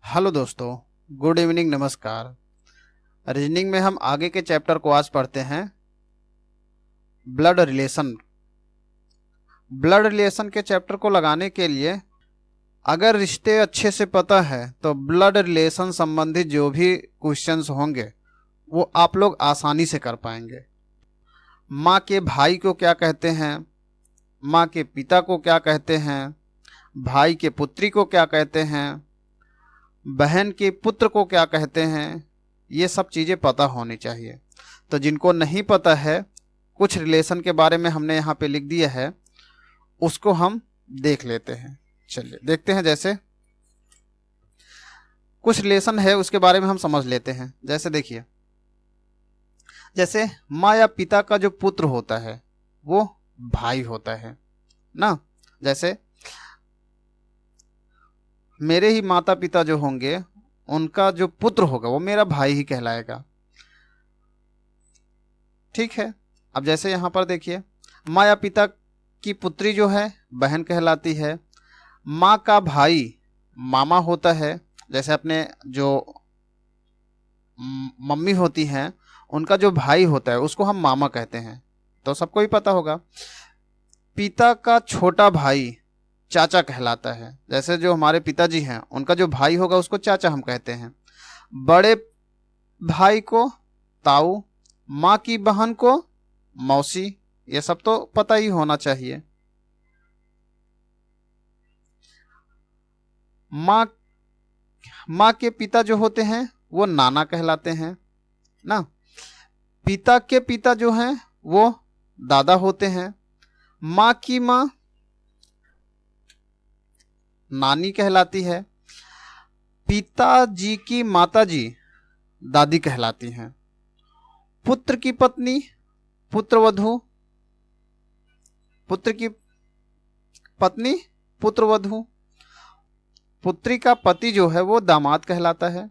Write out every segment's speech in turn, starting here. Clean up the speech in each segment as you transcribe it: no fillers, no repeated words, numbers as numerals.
Hello दोस्तों, good evening, नमस्कार। Reasoning में हम आगे के चैप्टर को आज पढ़ते हैं, ब्लड रिलेशन। ब्लड रिलेशन के चैप्टर को लगाने के लिए अगर रिश्ते अच्छे से पता है तो ब्लड रिलेशन संबंधित जो भी क्वेश्चंस होंगे वो आप लोग आसानी से कर पाएंगे। माँ के भाई को क्या कहते हैं, माँ के पिता को क्या कहते हैं, भाई के पुत्री को क्या कहते हैं, बहन के पुत्र को क्या कहते हैं, ये सब चीज़ें पता होनी चाहिए। तो जिनको नहीं पता है, कुछ रिलेशन के बारे में हमने यहाँ पे लिख दिया है, उसको हम देख लेते हैं। चलिए देखते हैं। जैसे कुछ रिलेशन है उसके बारे में हम समझ लेते हैं। जैसे देखिए, जैसे माँ या पिता का जो पुत्र होता है वो भाई होता है ना। जैसे मेरे ही माता पिता जो होंगे उनका जो पुत्र होगा वो मेरा भाई ही कहलाएगा। ठीक है। अब जैसे यहाँ पर देखिए, माँ या पिता की पुत्री जो है बहन कहलाती है। माँ का भाई मामा होता है। जैसे अपने जो मम्मी होती हैं उनका जो भाई होता है उसको हम मामा कहते हैं, तो सबको ही पता होगा। पिता का छोटा भाई चाचा कहलाता है। जैसे जो हमारे पिताजी हैं उनका जो भाई होगा उसको चाचा हम कहते हैं। बड़े भाई को ताऊ, माँ की बहन को मौसी, ये सब तो पता ही होना चाहिए। माँ माँ के पिता जो होते हैं वो नाना कहलाते हैं ना। पिता के पिता जो हैं वो दादा होते हैं। माँ की माँ नानी कहलाती है। पिताजी की माताजी दादी कहलाती हैं। पुत्र की पत्नी पुत्रवधू, पुत्र की पत्नी पुत्रवधू। पुत्री का पति जो है वो दामाद कहलाता है।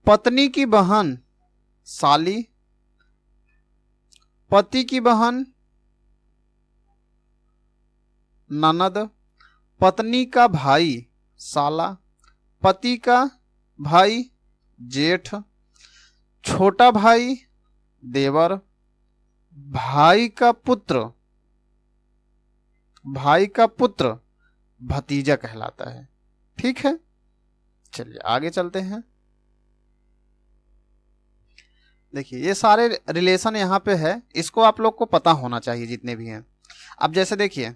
पत्नी की बहन साली, पति की बहन ननद, पत्नी का भाई साला, पति का भाई जेठ, छोटा भाई देवर, भाई का पुत्र भतीजा कहलाता है। ठीक है। चलिए आगे चलते हैं। देखिए ये सारे रिलेशन यहाँ पे है, इसको आप लोग को पता होना चाहिए जितने भी हैं। अब जैसे देखिए,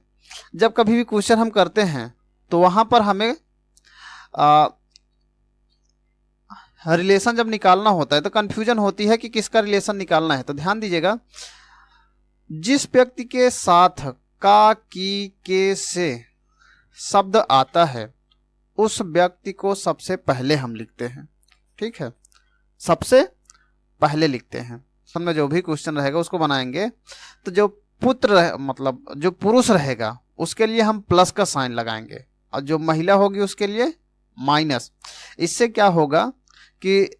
जब कभी भी क्वेश्चन हम करते हैं तो वहां पर हमें रिलेशन जब निकालना होता है तो कंफ्यूजन होती है कि किसका रिलेशन निकालना है। तो ध्यान दीजिएगा, जिस व्यक्ति के साथ का, की, के से शब्द आता है उस व्यक्ति को सबसे पहले हम लिखते हैं। ठीक है, सबसे पहले लिखते हैं। सब में जो भी क्वेश्चन रहेगा उसको बनाएंगे तो जो मतलब जो पुरुष रहेगा उसके लिए हम प्लस का साइन लगाएंगे और जो महिला होगी उसके लिए माइनस। इससे क्या होगा कि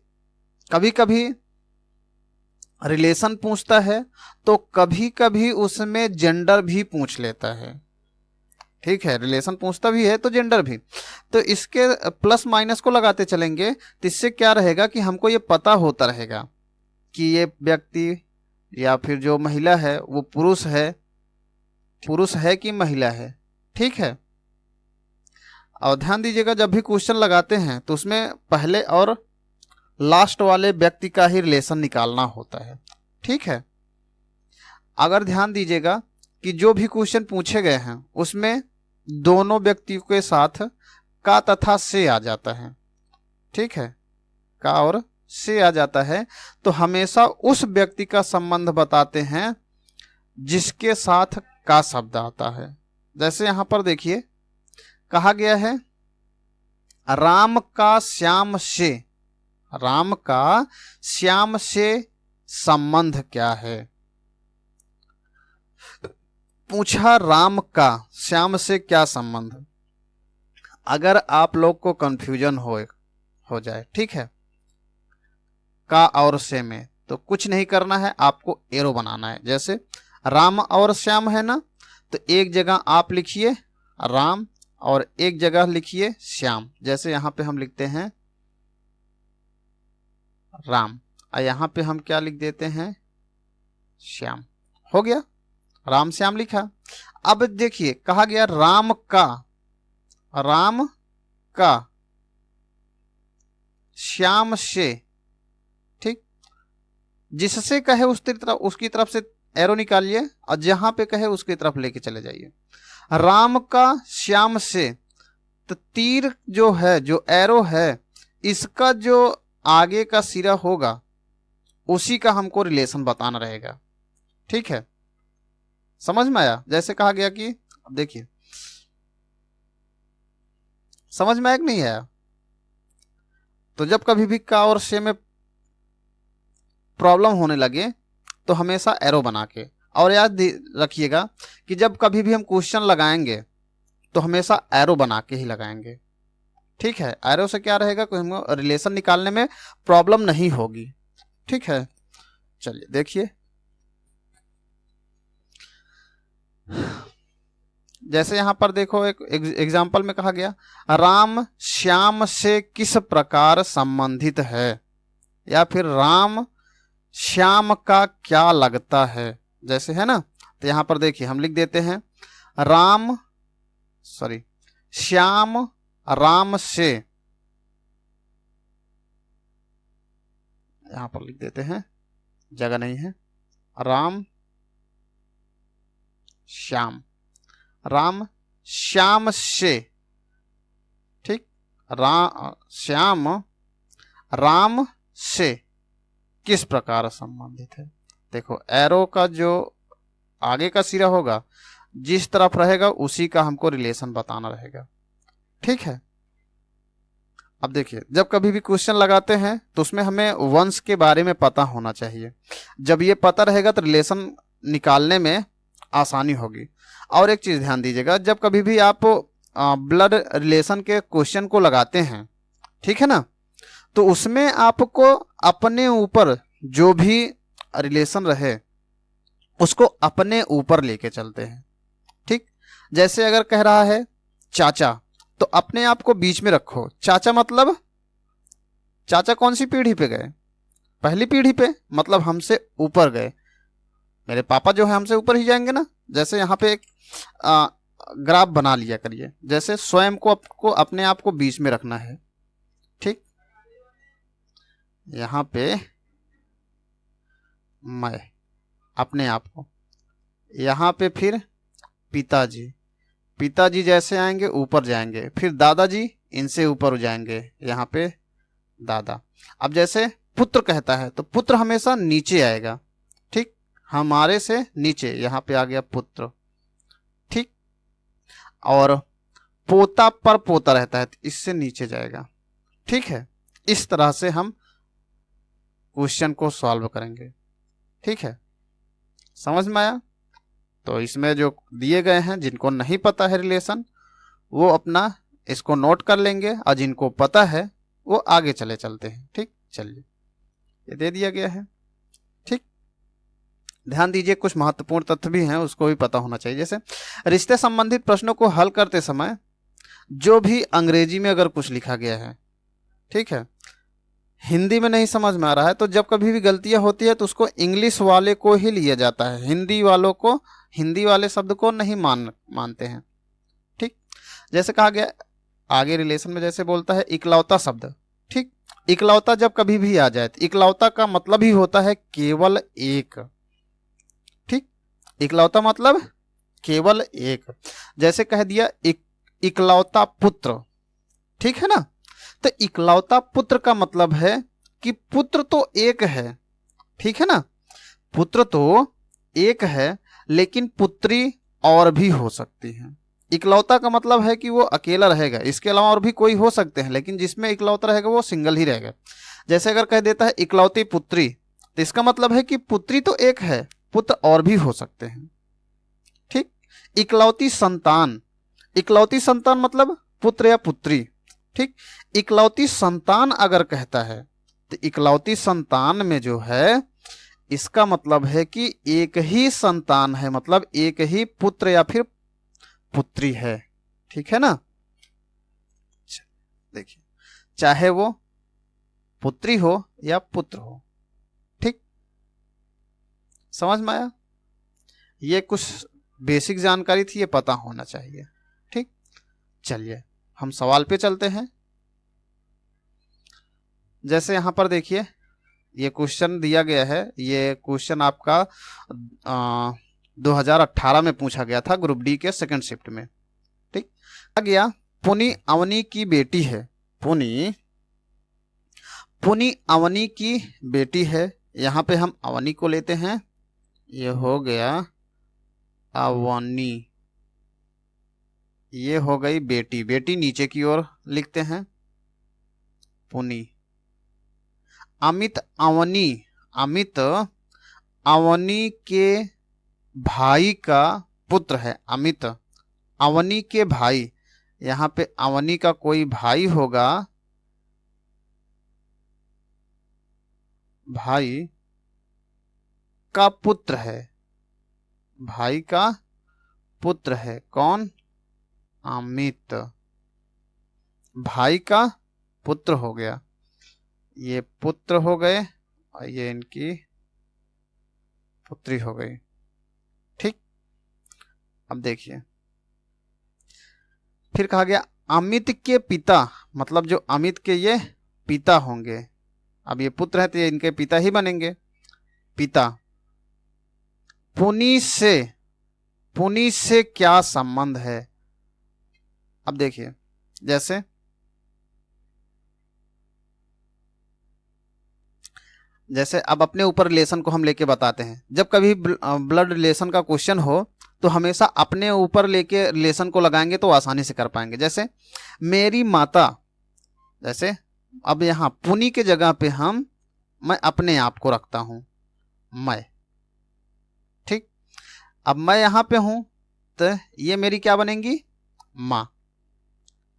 कभी कभी रिलेशन पूछता है तो कभी कभी उसमें जेंडर भी पूछ लेता है। ठीक है, रिलेशन पूछता भी है तो जेंडर भी। तो इसके प्लस माइनस को लगाते चलेंगे तो इससे क्या रहेगा कि हमको ये पता होता रहेगा कि ये व्यक्ति या फिर जो महिला है वो पुरुष है कि महिला है। ठीक है। और ध्यान दीजिएगा, जब भी क्वेश्चन लगाते हैं तो उसमें पहले और लास्ट वाले व्यक्ति का ही रिलेशन निकालना होता है। ठीक है। अगर ध्यान दीजिएगा कि जो भी क्वेश्चन पूछे गए हैं उसमें दोनों व्यक्तियों के साथ का तथा से आ जाता है। ठीक है, का और से आ जाता है तो हमेशा उस व्यक्ति का संबंध बताते हैं जिसके साथ का शब्द आता है। जैसे यहां पर देखिए कहा गया है, राम का श्याम से संबंध क्या है। पूछा राम का श्याम से क्या संबंध। अगर आप लोग को कंफ्यूजन हो जाए, ठीक है, का और से में, तो कुछ नहीं करना है, आपको एरो बनाना है। जैसे राम और श्याम है ना, तो एक जगह आप लिखिए राम और एक जगह लिखिए श्याम। जैसे यहाँ पे हम लिखते हैं राम, और यहाँ पे हम क्या लिख देते हैं, श्याम। हो गया, राम श्याम लिखा। अब देखिए कहा गया राम का श्याम से, ठीक, जिससे कहे उसकी तरफ से एरो निकालिए और जहां पे कहे उसकी तरफ लेके चले जाइए। राम का श्याम से, तो तीर जो है, जो एरो है, इसका जो आगे का सिरा होगा उसी का हमको रिलेशन बताना रहेगा। ठीक है, समझ में आया? जैसे कहा गया कि देखिए, समझ में आया कि नहीं आया? तो जब कभी भी का और से में प्रॉब्लम होने लगे तो हमेशा एरो बना के, और याद रखिएगा कि जब कभी भी हम क्वेश्चन लगाएंगे तो हमेशा एरो बना के ही लगाएंगे। ठीक है, एरो से क्या रहेगा, कोई हमको रिलेशन निकालने में प्रॉब्लम नहीं होगी। ठीक है, चलिए देखिए, जैसे यहां पर देखो एक एग्जाम्पल में कहा गया राम श्याम से किस प्रकार संबंधित है, या फिर राम श्याम का क्या लगता है, जैसे है ना। तो यहां पर देखिए हम लिख देते हैं श्याम राम से, यहां पर लिख देते हैं, जगह नहीं है, राम श्याम से, ठीक, श्याम राम से किस प्रकार संबंधित है। देखो एरो का जो आगे का सिरा होगा जिस तरफ रहेगा उसी का हमको रिलेशन बताना रहेगा। ठीक है, अब देखिए जब कभी भी क्वेश्चन लगाते हैं तो उसमें हमें वंश के बारे में पता होना चाहिए। जब ये पता रहेगा तो रिलेशन निकालने में आसानी होगी। और एक चीज ध्यान दीजिएगा, जब कभी भी आप ब्लड रिलेशन के क्वेश्चन को लगाते हैं, ठीक है ना, तो उसमें आपको अपने ऊपर जो भी रिलेशन रहे उसको अपने ऊपर लेके चलते हैं। ठीक, जैसे अगर कह रहा है चाचा, तो अपने आप को बीच में रखो। चाचा मतलब चाचा कौन सी पीढ़ी पे गए, पहली पीढ़ी पे, मतलब हमसे ऊपर गए। मेरे पापा जो है हमसे ऊपर ही जाएंगे ना। जैसे यहाँ पे एक ग्राफ बना लिया करिए, जैसे स्वयं को अपने आप को बीच में रखना है। ठीक, यहाँ पे मैं अपने आप को, यहाँ पे फिर पिताजी जैसे आएंगे ऊपर जाएंगे, फिर दादाजी इनसे ऊपर हो जाएंगे, यहाँ पे दादा। अब जैसे पुत्र कहता है तो पुत्र हमेशा नीचे आएगा, ठीक, हमारे से नीचे, यहाँ पे आ गया पुत्र। ठीक, और पोता पर पोता रहता है तो इससे नीचे जाएगा। ठीक है, इस तरह से हम क्वेश्चन को सॉल्व करेंगे। ठीक है, समझ में आया? तो इसमें जो दिए गए हैं, जिनको नहीं पता है रिलेशन, वो अपना इसको नोट कर लेंगे, और जिनको पता है वो आगे चलते हैं। ठीक, चलिए ये दे दिया गया है। ठीक, ध्यान दीजिए कुछ महत्वपूर्ण तथ्य भी हैं, उसको भी पता होना चाहिए। जैसे रिश्ते संबंधित प्रश्नों को हल करते समय जो भी अंग्रेजी में अगर कुछ लिखा गया है, ठीक है, हिंदी में नहीं समझ में आ रहा है, तो जब कभी भी गलतियां होती है तो उसको इंग्लिश वाले को ही लिया जाता है, हिंदी वालों को, हिंदी वाले शब्द को नहीं मानते हैं। ठीक, जैसे कहा गया आगे रिलेशन में, जैसे बोलता है इकलौता शब्द। ठीक, इकलौता जब कभी भी आ जाए तो इकलौता का मतलब ही होता है केवल एक। ठीक, इकलौता मतलब केवल एक। जैसे कह दिया इकलौता पुत्र, ठीक है ना, तो इकलौता पुत्र का मतलब है कि पुत्र तो एक है, ठीक है ना, पुत्र तो एक है लेकिन पुत्री और भी हो सकती है। इकलौता का मतलब है कि वो अकेला रहेगा, इसके अलावा और भी कोई हो सकते हैं, लेकिन जिसमें इकलौता रहेगा वो सिंगल ही रहेगा। जैसे अगर कह देता है इकलौती पुत्री, तो इसका मतलब है कि पुत्री तो एक है, पुत्र और भी हो सकते हैं। ठीक, इकलौती संतान, इकलौती संतान मतलब पुत्र या पुत्री। ठीक, इकलौती संतान अगर कहता है तो इकलौती संतान में जो है इसका मतलब है कि एक ही संतान है, मतलब एक ही पुत्र या फिर पुत्री है। ठीक है ना, देखिए, चाहे वो पुत्री हो या पुत्र हो। ठीक, समझ में आया? ये कुछ बेसिक जानकारी थी, ये पता होना चाहिए। ठीक, चलिए हम सवाल पे चलते हैं। जैसे यहां पर देखिए, ये क्वेश्चन दिया गया है, ये क्वेश्चन आपका 2018 में पूछा गया था ग्रुप डी के सेकंड शिफ्ट में। ठीक, आ गया पुनी अवनी की बेटी है, पुनी अवनी की बेटी है। यहां पे हम अवनी को लेते हैं, ये हो गया अवनी, ये हो गई बेटी, बेटी नीचे की ओर लिखते हैं पुनी। अमित अवनी, अमित अवनी के भाई का पुत्र है, अमित अवनी के भाई, यहां पे अवनी का कोई भाई होगा, भाई का पुत्र है, भाई का पुत्र है, कौन? अमित, भाई का पुत्र हो गया, ये पुत्र हो गए और ये इनकी पुत्री हो गई। ठीक, अब देखिए फिर कहा गया अमित के पिता, मतलब जो अमित के ये पिता होंगे, अब ये पुत्र है तो ये इनके पिता ही बनेंगे, पिता। पुनी से क्या संबंध है? अब देखिए, जैसे अब अपने ऊपर रिलेशन को हम लेके बताते हैं। जब कभी ब्लड रिलेशन का क्वेश्चन हो तो हमेशा अपने ऊपर लेके रिलेशन को लगाएंगे तो आसानी से कर पाएंगे। जैसे मेरी माता, जैसे अब यहाँ पुनी के जगह पे मैं अपने आप को रखता हूं, मैं। ठीक, अब मैं यहां पे हूं तो ये मेरी क्या बनेंगी? माँ,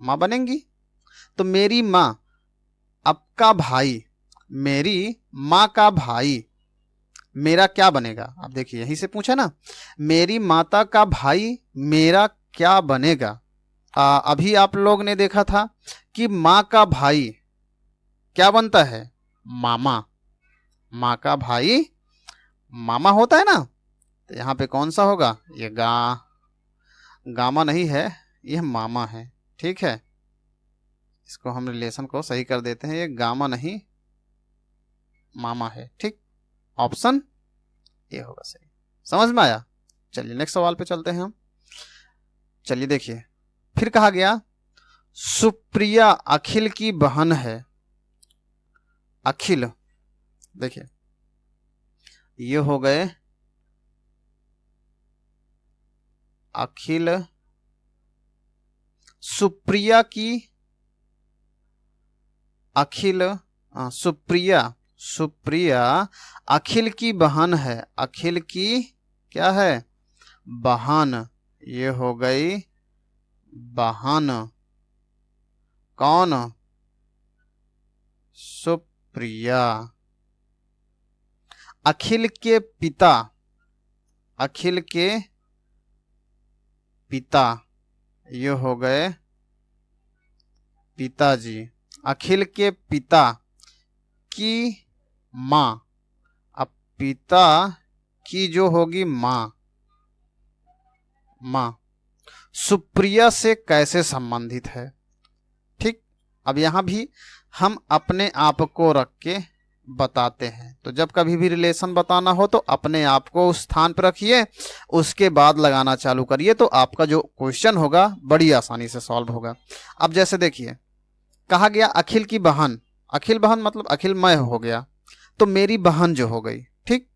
माँ बनेंगी। तो मेरी माँ, आपका भाई, मेरी माँ का भाई मेरा क्या बनेगा? अब देखिए यहीं से पूछा ना, मेरी माता का भाई मेरा क्या बनेगा? अभी आप लोग ने देखा था कि माँ का भाई क्या बनता है? मामा, माँ का भाई मामा होता है ना, तो यहाँ पे कौन सा होगा? ये गामा नहीं है, ये मामा है। ठीक है, इसको हम रिलेशन को सही कर देते हैं, ये गामा नहीं मामा है। ठीक, ऑप्शन ये होगा सही। समझ में आया? चलिए नेक्स्ट सवाल पे चलते हैं हम। चलिए देखिए, फिर कहा गया सुप्रिया अखिल की बहन है, अखिल, देखिए ये हो गए अखिल, सुप्रिया की, अखिल, सुप्रिया अखिल की बहन है, अखिल की क्या है? बहन, ये हो गई बहन, कौन? सुप्रिया। अखिल के पिता, अखिल के पिता, ये हो गए पिताजी। अखिल के पिता की माँ, अब पिता की जो होगी माँ, सुप्रिया से कैसे संबंधित है? ठीक, अब यहां भी हम अपने आप को रख के बताते हैं। तो जब कभी भी रिलेशन बताना हो तो अपने आप को उस स्थान पर रखिए, उसके बाद लगाना चालू करिए, तो आपका जो क्वेश्चन होगा बड़ी आसानी से सॉल्व होगा। अब जैसे देखिए, कहा गया अखिल की बहन, अखिल बहन मतलब अखिल मैं हो गया, तो मेरी बहन जो हो गई, ठीक,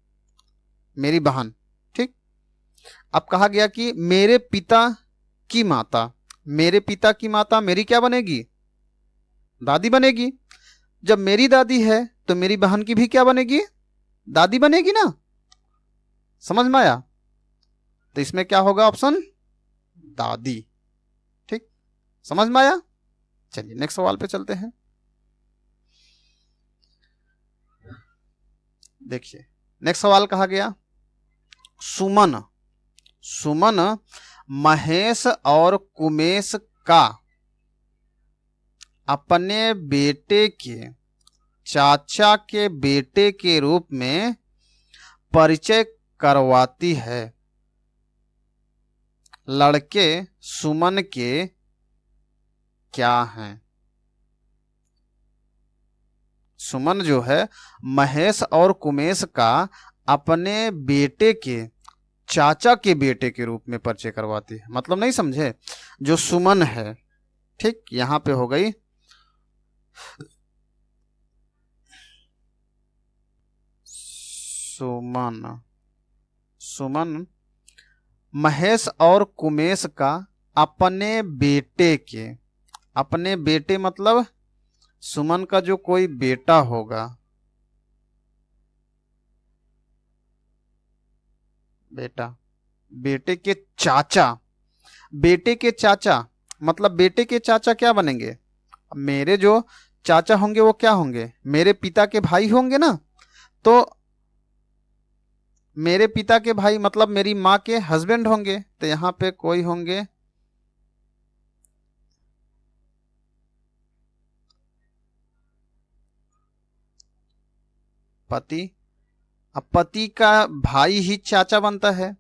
मेरी बहन। ठीक, अब कहा गया कि मेरे पिता की माता, मेरे पिता की माता मेरी क्या बनेगी? दादी बनेगी। जब मेरी दादी है तो मेरी बहन की भी क्या बनेगी? दादी बनेगी ना। समझ में आया? तो इसमें क्या होगा? ऑप्शन दादी। ठीक, समझ में आया? चलिए नेक्स्ट सवाल पे चलते हैं। देखिए नेक्स्ट सवाल कहा गया सुमन, सुमन महेश और कुमेश का अपने बेटे के चाचा के बेटे के रूप में परिचय करवाती है। लड़के सुमन के क्या हैं? सुमन जो है महेश और कुमेश का अपने बेटे के चाचा के बेटे के रूप में परिचय करवाती है। मतलब नहीं समझे? जो सुमन है, ठीक, यहां पे हो गई सुमन। सुमन महेश और कुमेश का अपने बेटे के, अपने बेटे मतलब सुमन का जो कोई बेटा होगा, बेटा, बेटे के चाचा, बेटे के चाचा मतलब बेटे के चाचा क्या बनेंगे? मेरे जो चाचा होंगे वो क्या होंगे? मेरे पिता के भाई होंगे ना। तो मेरे पिता के भाई मतलब मेरी माँ के हस्बैंड होंगे। तो यहां पे कोई होंगे पति। अब पति का भाई ही चाचा बनता है,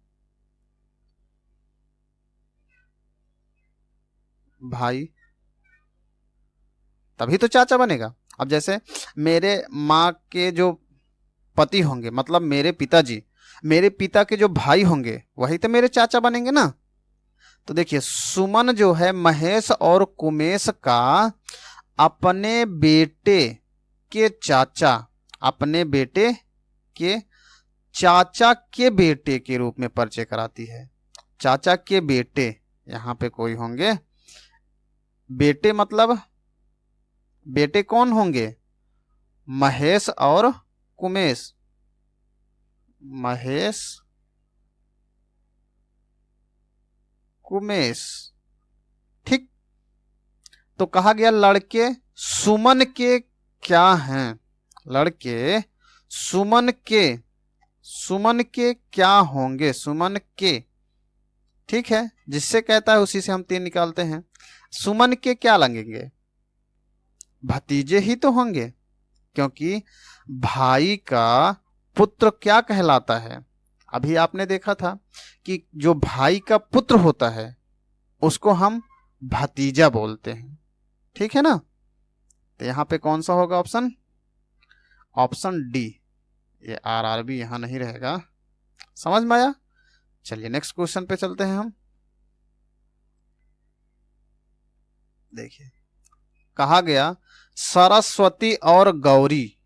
भाई, तभी तो चाचा बनेगा। अब जैसे मेरे माँ के जो पति होंगे मतलब मेरे पिताजी, मेरे पिता के जो भाई होंगे वही तो मेरे चाचा बनेंगे ना। तो देखिए सुमन जो है महेश और कुमेश का अपने बेटे के चाचा, अपने बेटे के चाचा के बेटे के रूप में परिचय कराती है। चाचा के बेटे, यहां पे कोई होंगे बेटे मतलब बेटे कौन होंगे? महेश और कुमेश, महेश कुमेश, ठीक। तो कहा गया लड़के सुमन के क्या हैं? लड़के सुमन के, सुमन के क्या होंगे? सुमन के, ठीक है, जिससे कहता है उसी से हम 3 निकालते हैं। सुमन के क्या लगेंगे? भतीजे ही तो होंगे, क्योंकि भाई का पुत्र क्या कहलाता है? अभी आपने देखा था कि जो भाई का पुत्र होता है उसको हम भतीजा बोलते हैं, ठीक है ना। तो यहां पे कौन सा होगा ऑप्शन? Option D. ये आरआरबी यहां नहीं रहेगा। समझ में आया? चलिए नेक्स्ट क्वेश्चन पे चलते हैं हम। देखिए कहा गया सरस्वती और गौरी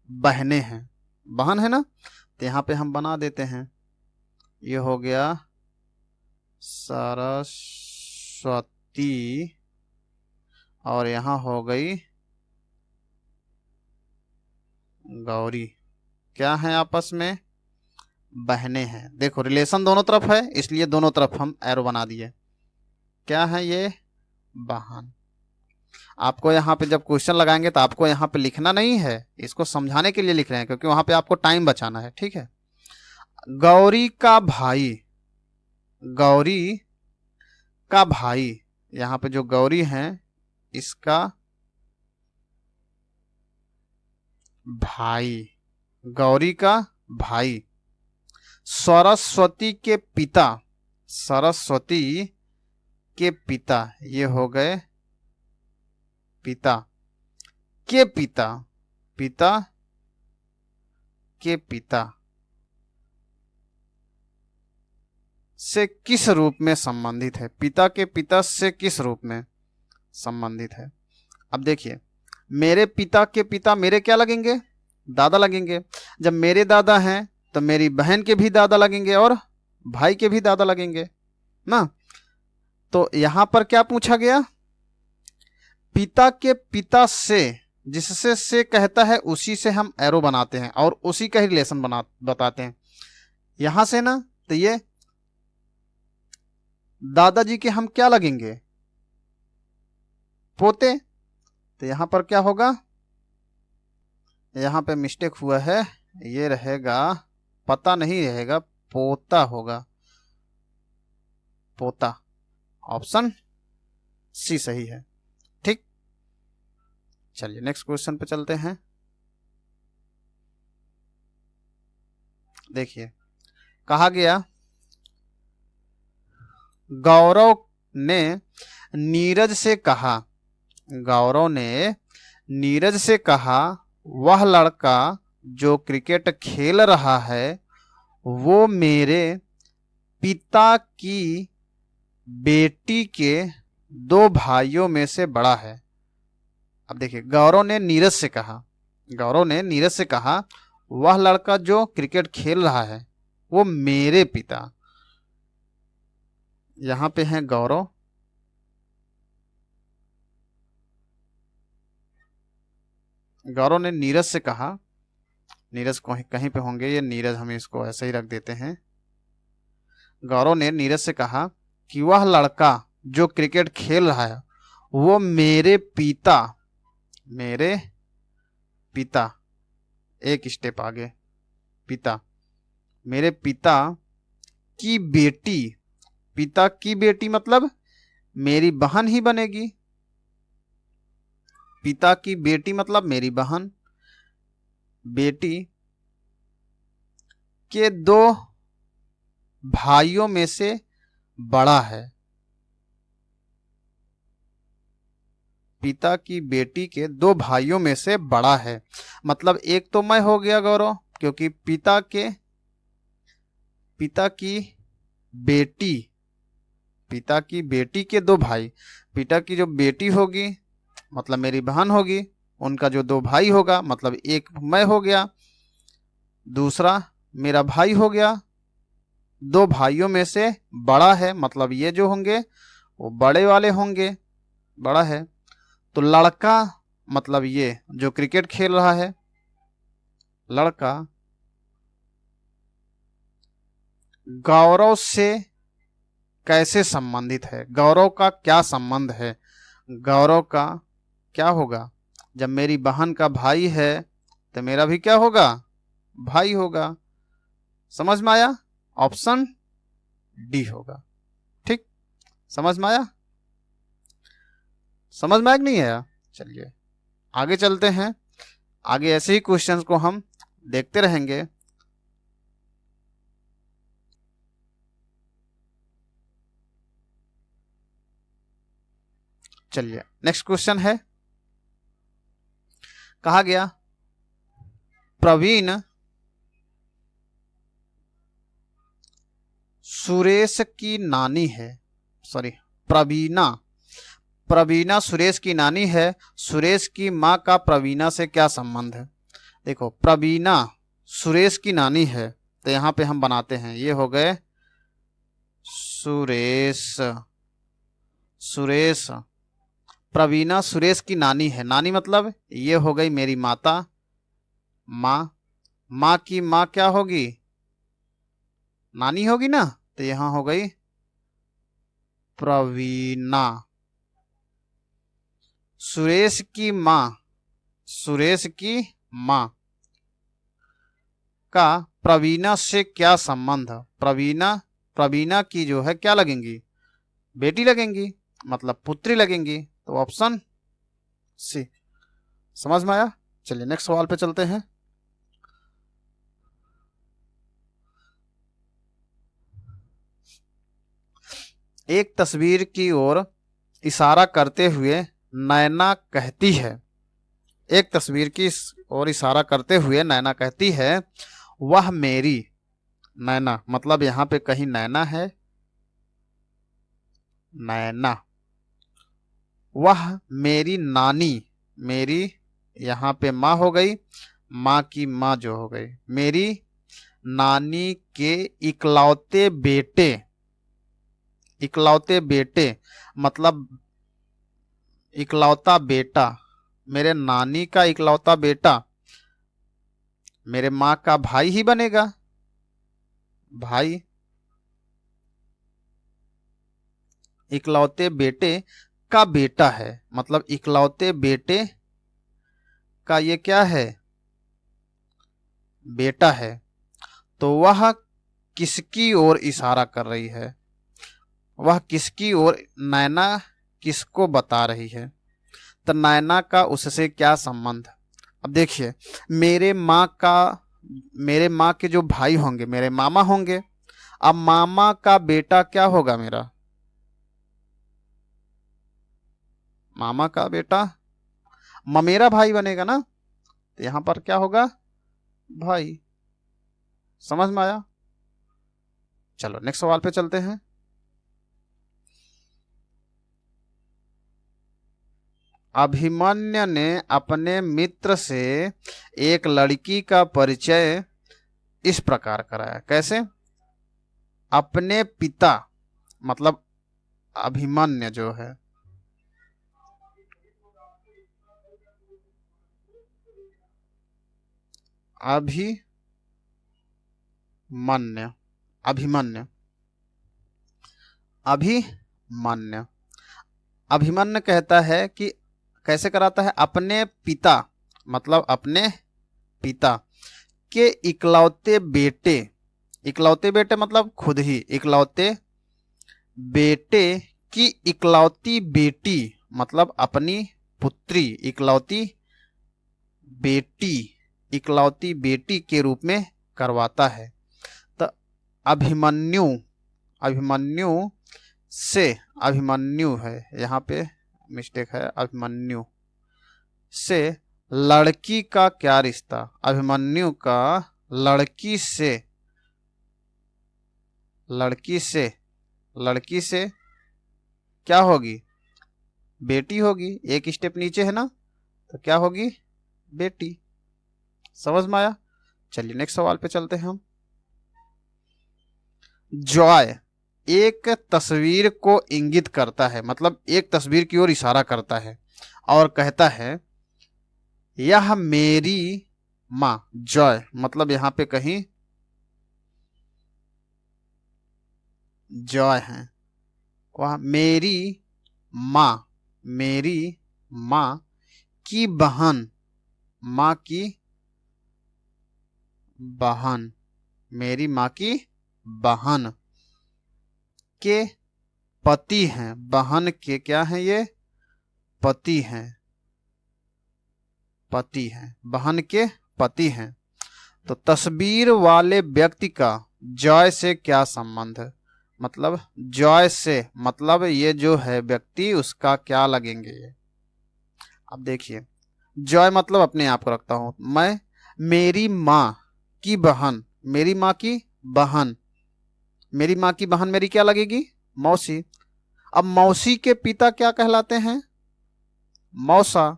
बहनें हैं, बहन है ना। तो यहां पे हम बना देते हैं, ये हो गया सरस्वती और यहां हो गई गौरी। क्या है आपस में? बहनें हैं। देखो रिलेशन दोनों तरफ है इसलिए दोनों तरफ हम एरो बना दिए। क्या है ये? बहन। आपको यहाँ पे जब क्वेश्चन लगाएंगे तो आपको यहाँ पे लिखना नहीं है, इसको समझाने के लिए लिख रहे हैं क्योंकि वहां पे आपको टाइम बचाना है, ठीक है। गौरी का भाई, गौरी का भाई, यहाँ पे जो गौरी है इसका भाई, गौरी का भाई सरस्वती के पिता, सरस्वती के पिता, ये हो गए पिता के पिता, पिता के पिता से किस रूप में संबंधित है? पिता के पिता से किस रूप में संबंधित है? अब देखिए मेरे पिता के पिता मेरे क्या लगेंगे? दादा लगेंगे। जब मेरे दादा हैं तो मेरी बहन के भी दादा लगेंगे और भाई के भी दादा लगेंगे ना। तो यहां पर क्या पूछा गया? पिता के पिता से, जिससे से कहता है उसी से हम एरो बनाते हैं और उसी का ही रिलेशन बताते हैं। यहां से ना तो ये दादाजी के हम क्या लगेंगे? पोते। तो यहां पर क्या होगा? यहां पे मिस्टेक हुआ है, ये रहेगा पता नहीं रहेगा, पोता होगा, पोता। ऑप्शन सी सही है, ठीक। चलिए नेक्स्ट क्वेश्चन पे चलते हैं। देखिए कहा गया, गौरव ने नीरज से कहा, गौरव ने नीरज से कहा, वह लड़का जो क्रिकेट खेल रहा है वो मेरे पिता की बेटी के 2 भाइयों में से बड़ा है। अब देखिए गौरव ने नीरज से कहा, गौरव ने नीरज से कहा वह लड़का जो क्रिकेट खेल रहा है वो मेरे पिता, यहां पे है गौरव, गौरव ने नीरज से कहा, नीरज को कहीं पे होंगे ये नीरज, हम इसको ऐसे ही रख देते हैं। गौरव ने नीरज से कहा कि वह लड़का जो क्रिकेट खेल रहा है वो मेरे पिता, मेरे पिता, एक स्टेप आगे, पिता, मेरे पिता की बेटी, पिता की बेटी मतलब मेरी बहन ही बनेगी, पिता की बेटी मतलब मेरी बहन, बेटी के 2 भाइयों में से बड़ा है, पिता की बेटी के 2 भाइयों में से बड़ा है, मतलब एक तो मैं हो गया गौरव, क्योंकि पिता की बेटी, पिता की बेटी के 2 भाई, पिता की जो बेटी होगी मतलब मेरी बहन होगी, उनका जो 2 भाई होगा मतलब एक मैं हो गया, दूसरा मेरा भाई हो गया, 2 भाइयों में से बड़ा है मतलब ये जो होंगे वो बड़े वाले होंगे, बड़ा है। तो लड़का मतलब ये जो क्रिकेट खेल रहा है, लड़का गौरव से कैसे संबंधित है, गौरव का क्या संबंध है, गौरव का क्या होगा, जब मेरी बहन का भाई है तो मेरा भी क्या होगा, भाई होगा। समझ में आया, ऑप्शन डी होगा। ठीक, समझ में आया, समझ में आया कि नहीं आया। चलिए आगे चलते हैं, आगे ऐसे ही क्वेश्चंस को हम देखते रहेंगे। चलिए नेक्स्ट क्वेश्चन है, कहा गया प्रवीण सुरेश की नानी है, सॉरी प्रवीणा सुरेश की नानी है, सुरेश की माँ का प्रवीणा से क्या संबंध है। देखो प्रवीणा सुरेश की नानी है तो यहां पे हम बनाते हैं, ये हो गए सुरेश, प्रवीणा सुरेश की नानी है, नानी मतलब ये हो गई मेरी माता, माँ की माँ क्या होगी, नानी होगी ना, तो यहां हो गई प्रवीणा। सुरेश की माँ का प्रवीणा से क्या संबंध, प्रवीणा की जो है क्या लगेंगी, बेटी लगेंगी मतलब पुत्री लगेंगी, तो ऑप्शन सी। समझ में आया। चलिए नेक्स्ट सवाल पे चलते हैं। एक तस्वीर की ओर इशारा करते हुए नैना कहती है, एक तस्वीर की ओर इशारा करते हुए नैना कहती है वह मेरी, नैना मतलब यहां पे कहीं नैना है, नैना, वह मेरी नानी, मेरी यहां पे माँ हो गई, माँ की माँ जो हो गई, मेरी नानी के इकलौते बेटे मतलब इकलौता बेटा, मेरे नानी का इकलौता बेटा मेरे माँ का भाई ही बनेगा, भाई, इकलौते बेटे का बेटा है मतलब इकलौते बेटे का ये क्या है, बेटा है। तो वह किसकी ओर इशारा कर रही है, वह किसकी ओर, नैना किसको बता रही है, तो नैना का उससे क्या संबंध। अब देखिए, मेरे माँ के जो भाई होंगे मेरे मामा होंगे। अब मामा का बेटा क्या होगा मेरा, मामा का बेटा ममेरा भाई बनेगा ना। तो यहां पर क्या होगा, भाई। समझ में आया। चलो नेक्स्ट सवाल पे चलते हैं। अभिमन्यु ने अपने मित्र से एक लड़की का परिचय इस प्रकार कराया। कैसे, अपने पिता मतलब अभिमन्यु जो है, अभिमन्यु अभिमन्यु अभिमन्यु अभिमन्यु कहता है कि कैसे कराता है, अपने पिता मतलब अपने पिता के इकलौते बेटे मतलब खुद ही, इकलौते बेटे की इकलौती बेटी मतलब अपनी पुत्री, इकलौती बेटी के रूप में करवाता है। तो अभिमन्यु है, यहाँ पे मिस्टेक है, अभिमन्यु से लड़की का क्या रिश्ता, अभिमन्यु का लड़की से क्या होगी, बेटी होगी। एक स्टेप नीचे है ना, तो क्या होगी, बेटी। समझ में आया। चलिए नेक्स्ट सवाल पे चलते हैं हम। जॉय एक तस्वीर को इंगित करता है, मतलब एक तस्वीर की ओर इशारा करता है और कहता है यह मेरी माँ। जॉय मतलब यहां पे कहीं जॉय है, वह मेरी माँ की बहन, मेरी माँ की बहन के पति हैं। बहन के क्या हैं, ये पति हैं, बहन के पति हैं। तो तस्वीर वाले व्यक्ति का जॉय से क्या संबंध है, मतलब जॉय से मतलब ये जो है व्यक्ति, उसका क्या लगेंगे ये। अब देखिए, जॉय मतलब अपने आप को रखता हूं मैं, मेरी माँ की बहन, मेरी माँ की बहन मेरी क्या लगेगी, मौसी। अब मौसी के पिता क्या कहलाते हैं, मौसा।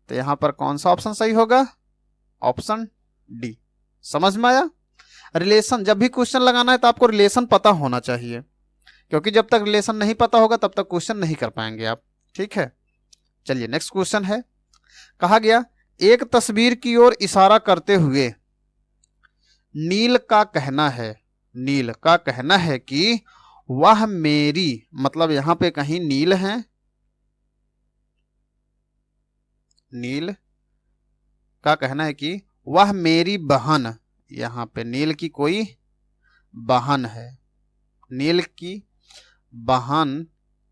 तो यहां पर कौन सा ऑप्शन सही होगा, ऑप्शन डी। समझ में आया। रिलेशन, जब भी क्वेश्चन लगाना है तो आपको रिलेशन पता होना चाहिए, क्योंकि जब तक रिलेशन नहीं पता होगा तब तक क्वेश्चन नहीं कर पाएंगे आप। ठीक है, चलिए नेक्स्ट क्वेश्चन है। कहा गया एक तस्वीर की ओर इशारा करते हुए नील का कहना है कि वह मेरी, मतलब यहां पे कहीं नील है, नील का कहना है कि वह मेरी बहन, यहां पे नील की कोई बहन है, नील की बहन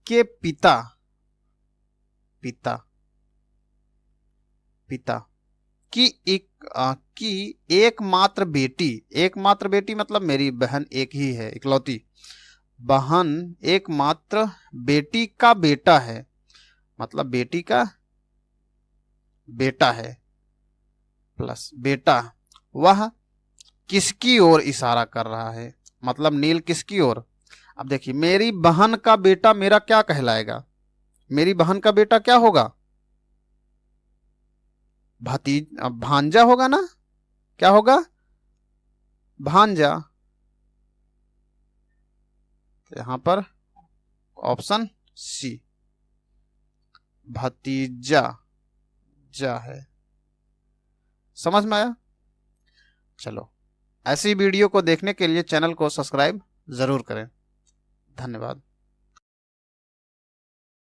के पिता की एकमात्र बेटी मतलब मेरी बहन एक ही है, इकलौती बहन, एकमात्र बेटी का बेटा है, मतलब बेटी का बेटा है प्लस बेटा। वह किसकी ओर इशारा कर रहा है, मतलब नील किसकी ओर। अब देखिए, मेरी बहन का बेटा मेरा क्या कहलाएगा, मेरी बहन का बेटा क्या होगा, भांजा होगा ना, क्या होगा, भांजा। तो यहां पर ऑप्शन सी भतीजा है। समझ में आया। चलो, ऐसी वीडियो को देखने के लिए चैनल को सब्सक्राइब जरूर करें। धन्यवाद।